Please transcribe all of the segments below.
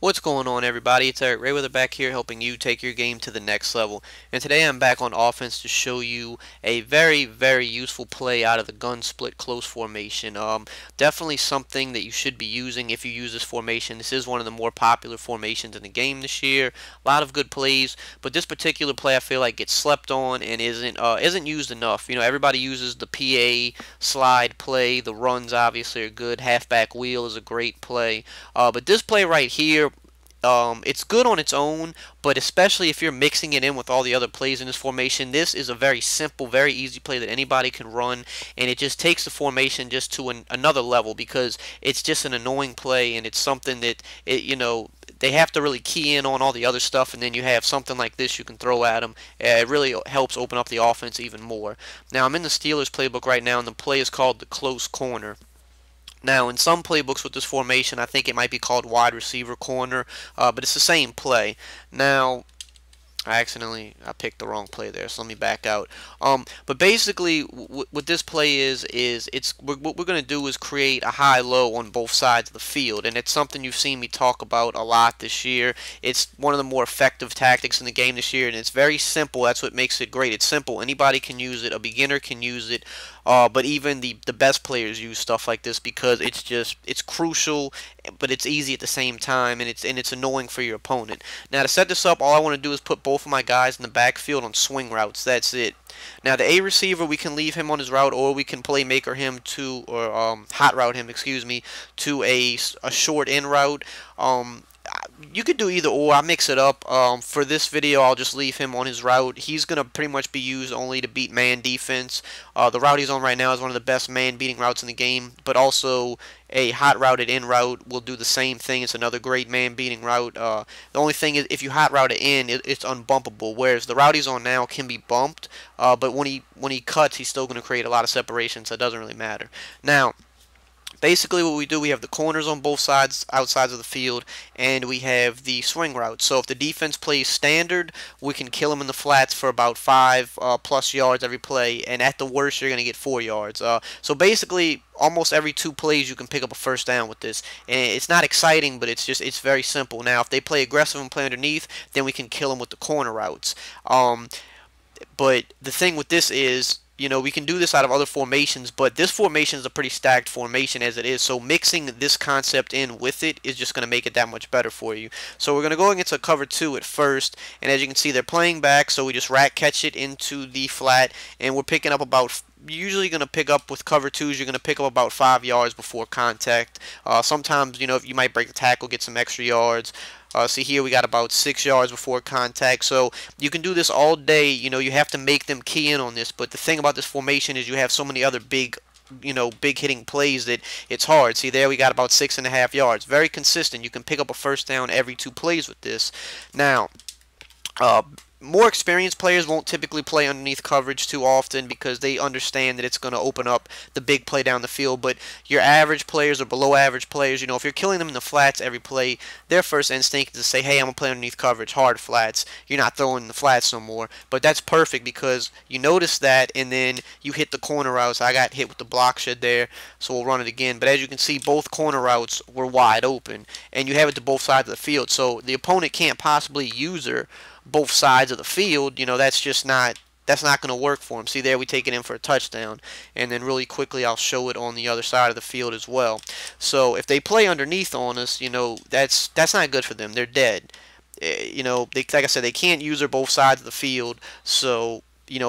What's going on, everybody? It's EricRayweather back here helping you take your game to the next level. And today I'm back on offense to show you a very useful play out of the gun split close formation. Definitely something that you should be using if you use this formation. This is one of the more popular formations in the game this year. A lot of good plays, but this particular play I feel like gets slept on and isn't used enough. You know, everybody uses the PA slide play. The runs obviously are good. Halfback wheel is a great play. But this play right here, it's good on its own, but especially if you're mixing it in with all the other plays in this formation, this is a very simple, very easy play that anybody can run, and it just takes the formation just to another level because it's just an annoying play, and it's something that they have to really key in on all the other stuff, and then you have something like this you can throw at them. It really helps open up the offense even more. Now, I'm in the Steelers playbook right now, and the play is called the close corner. Now, in some playbooks with this formation, I think it might be called wide receiver corner, but it's the same play. Now, I picked the wrong play there, so let me back out. But basically, what this play is what we're going to do is create a high-low on both sides of the field, and it's something you've seen me talk about a lot this year. It's one of the more effective tactics in the game this year, and it's very simple. That's what makes it great. It's simple. Anybody can use it. A beginner can use it. But even the best players use stuff like this because it's crucial, but it's easy at the same time, and it's annoying for your opponent. Now, to set this up, all I want to do is put both of my guys in the backfield on swing routes. That's it. Now, the A receiver, we can leave him on his route, or we can playmaker him to, or hot route him, excuse me, to a short in route. You could do either or. I mix it up. For this video, I'll just leave him on his route. He's going to pretty much be used only to beat man defense. The route he's on right now is one of the best man-beating routes in the game, but also a hot routed in route will do the same thing. It's another great man-beating route. The only thing is, if you hot route it in, it's unbumpable, whereas the route he's on now can be bumped, but when he cuts, he's still going to create a lot of separation, so it doesn't really matter. Now, basically what we do, we have the corners on both sides, outsides of the field, and we have the swing route. So if the defense plays standard, we can kill them in the flats for about 5+ yards every play, and at the worst, you're going to get 4 yards. So basically, almost every 2 plays, you can pick up a first down with this. And it's not exciting, but it's very simple. Now, if they play aggressive and play underneath, then we can kill them with the corner routes. But the thing with this is, we can do this out of other formations, but this formation is a pretty stacked formation as it is, so mixing this concept in with it is just going to make it that much better for you. So we're going to go against a cover 2 at first, and as you can see, they're playing back, so we just rack catch it into the flat, and we're picking up about, usually going to pick up with cover 2s, you're going to pick up about 5 yards before contact. Sometimes, if you might break the tackle, get some extra yards. See here we got about 6 yards before contact, so you can do this all day. You have to make them key in on this, but the thing about this formation is you have so many other big hitting plays that it's hard. See there we got about 6.5 yards. Very consistent. You can pick up a first down every 2 plays with this. Now, more experienced players won't typically play underneath coverage too often because they understand that it's going to open up the big play down the field. But your average players or below average players, if you're killing them in the flats every play, their first instinct is to say, hey, I'm going to play underneath coverage, hard flats. You're not throwing the flats no more. But that's perfect because you notice that, and then you hit the corner routes. I got hit with the block shed there, so we'll run it again. But as you can see, both corner routes were wide open, and you have it to both sides of the field. So the opponent can't possibly use her both sides of the field. That's not going to work for him. See there, we take it in for a touchdown, and then really quickly I'll show it on the other side of the field as well. So if they play underneath on us, that's not good for them. They're dead. Like I said, they can't use her both sides of the field. So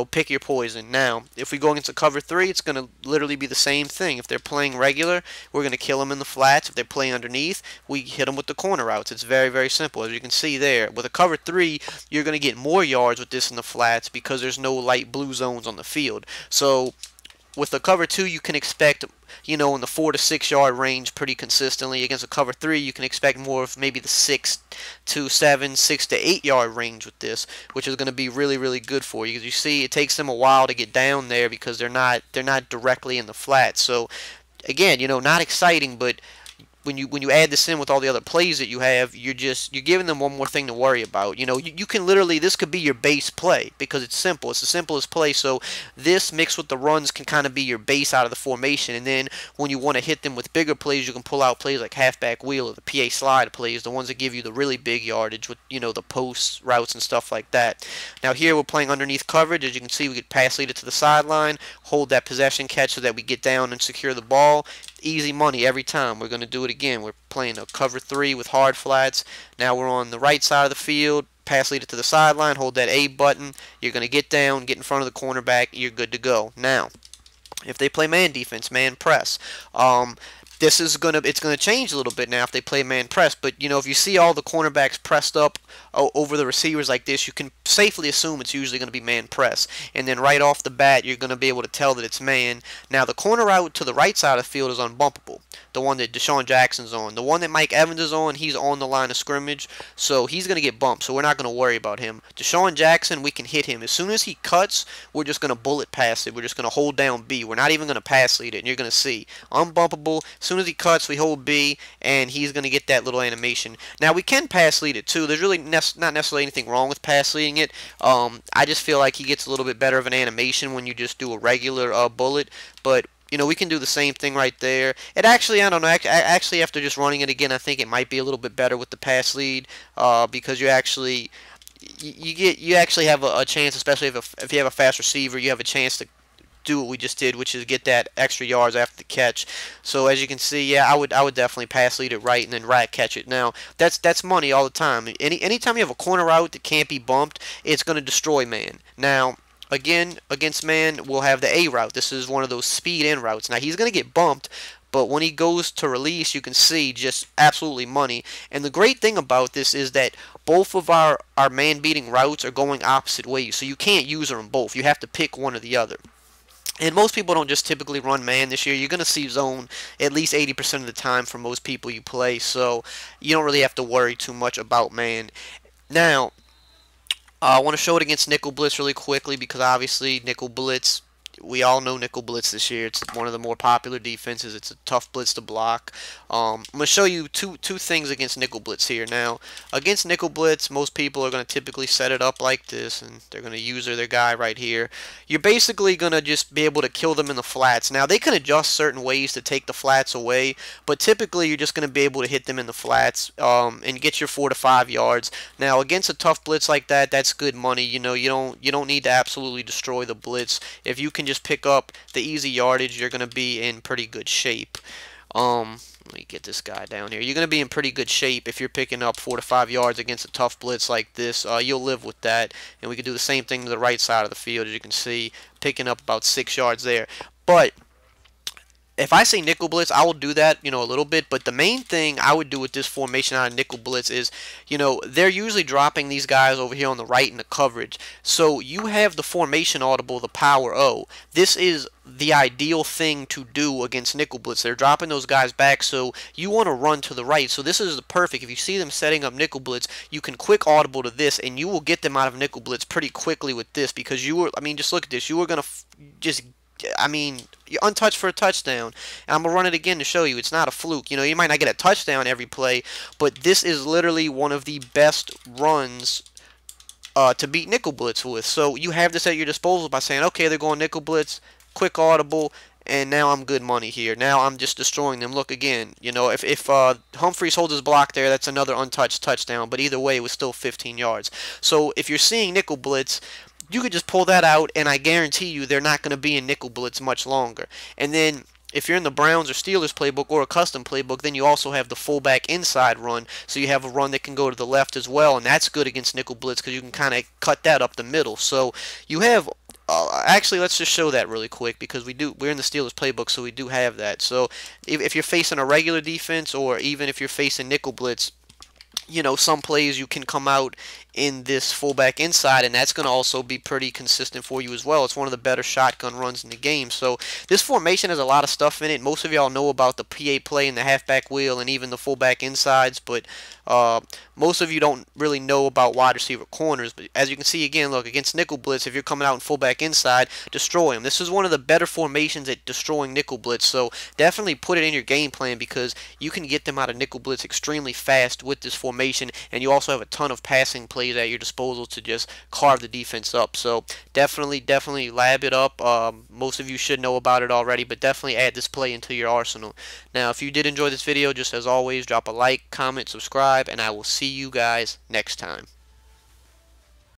pick your poison. Now, if we go against a cover 3, it's going to literally be the same thing. If they're playing regular, we're going to kill them in the flats. If they're playing underneath, we hit them with the corner routes. It's very simple, as you can see there. With a cover 3, you're going to get more yards with this in the flats because there's no light blue zones on the field. So with a cover 2, you can expect, in the 4 to 6 yard range pretty consistently. Against a cover 3, you can expect more of maybe the 6 to 7, 6 to 8 yard range with this, which is going to be really good for you because you see it takes them a while to get down there because they're not directly in the flat. So again, not exciting, but when you add this in with all the other plays that you have, you're giving them one more thing to worry about. You can literally, this could be your base play because it's simple. It's the simplest play. So this mixed with the runs can kind of be your base out of the formation. And then when you want to hit them with bigger plays, you can pull out plays like halfback wheel or the PA slide plays, the ones that give you the really big yardage with the post routes and stuff like that. Now here we're playing underneath coverage. As you can see, we could pass lead it to the sideline, hold that possession catch so that we get down and secure the ball. Easy money every time. We're going to do it again. We're playing a cover 3 with hard flats. Now we're on the right side of the field. Pass lead it to the sideline. Hold that A button. You're going to get down, get in front of the cornerback. You're good to go. Now, if they play man defense, man press, it's gonna change a little bit now if they play man press. But if you see all the cornerbacks pressed up over the receivers like this, you can safely assume it's usually going to be man press. And then right off the bat, you're going to be able to tell that it's man. Now the corner out to the right side of the field is unbumpable. The one that Deshaun Jackson's on. The one that Mike Evans is on, he's on the line of scrimmage, so he's going to get bumped, so we're not going to worry about him. Deshaun Jackson, we can hit him. As soon as he cuts, we're just going to bullet pass it. We're just going to hold down B. We're not even going to pass lead it, and you're going to see. Unbumpable. As soon as he cuts, we hold B, and he's going to get that little animation. Now, we can pass lead it, too. There's really not necessarily anything wrong with pass leading it. I just feel like he gets a little bit better of an animation when you just do a regular bullet, but we can do the same thing right there. It actually, I don't know, actually after just running it again, I think it might be a little bit better with the pass lead, because you actually have a chance, especially if you have a fast receiver, you have a chance to do what we just did, which is get that extra yards after the catch. So as you can see, yeah, I would definitely pass lead it right and then right catch it. Now that's money all the time. Anytime you have a corner route that can't be bumped, it's going to destroy man. Now again, against man, we'll have the A route. This is one of those speed in routes. Now he's going to get bumped, but when he goes to release, you can see just absolutely money. And the great thing about this is that both of our man-beating routes are going opposite ways, so you can't use them both. You have to pick one or the other. And most people don't just typically run man this year. You're going to see zone at least 80% of the time for most people you play, so you don't really have to worry too much about man. Now, I want to show it against Nickel Blitz really quickly because obviously Nickel Blitz, we all know Nickel Blitz this year. It's one of the more popular defenses. It's a tough blitz to block. I'm going to show you two things against Nickel Blitz here. Now, against Nickel Blitz, most people are going to typically set it up like this, and they're going to use their guy right here. You're basically going to just be able to kill them in the flats. Now, they can adjust certain ways to take the flats away, but typically you're just going to be able to hit them in the flats and get your 4 to 5 yards. Now, against a tough blitz like that, that's good money. You don't need to absolutely destroy the blitz. If you can just pick up the easy yardage, you're going to be in pretty good shape. Let me get this guy down here. You're going to be in pretty good shape if you're picking up 4 to 5 yards against a tough blitz like this. You'll live with that. And we can do the same thing to the right side of the field, as you can see, picking up about 6 yards there. But if I say Nickel Blitz, I will do that, a little bit. But the main thing I would do with this formation out of Nickel Blitz is, they're usually dropping these guys over here on the right in the coverage. So you have the formation audible, the power O. This is the ideal thing to do against Nickel Blitz. They're dropping those guys back, so you want to run to the right. So this is the perfect. If you see them setting up Nickel Blitz, you can quick audible to this, and you will get them out of Nickel Blitz pretty quickly with this, because just look at this. You were going to you're untouched for a touchdown. And I'm going to run it again to show you. It's not a fluke. You might not get a touchdown every play, but this is literally one of the best runs to beat Nickel Blitz with. So you have this at your disposal by saying, okay, they're going Nickel Blitz, quick audible, and now I'm good money here. Now I'm just destroying them. Look again. If Humphreys holds his block there, that's another untouched touchdown. But either way, it was still 15 yards. So if you're seeing Nickel Blitz, you could just pull that out, and I guarantee you they're not going to be in Nickel Blitz much longer. And then if you're in the Browns or Steelers playbook or a custom playbook, then you also have the fullback inside run. So you have a run that can go to the left as well, and that's good against Nickel Blitz because you can kind of cut that up the middle. So you have actually, let's just show that really quick because we're in the Steelers playbook, so we do have that. So if you're facing a regular defense or even if you're facing Nickel Blitz, some plays you can come out in this fullback inside, and that's going to also be pretty consistent for you as well. It's one of the better shotgun runs in the game. So this formation has a lot of stuff in it. Most of y'all know about the PA play and the halfback wheel and even the fullback insides, but most of you don't really know about wide receiver corners. But as you can see, again, look, against Nickel Blitz, if you're coming out in fullback inside, destroy them. This is one of the better formations at destroying Nickel Blitz, so definitely put it in your game plan because you can get them out of Nickel Blitz extremely fast with this formation, and you also have a ton of passing plays at your disposal to just carve the defense up. So definitely lab it up. Most of you should know about it already, but definitely add this play into your arsenal. Now, if you did enjoy this video, just as always, drop a like, comment, subscribe, and I will see you guys next time.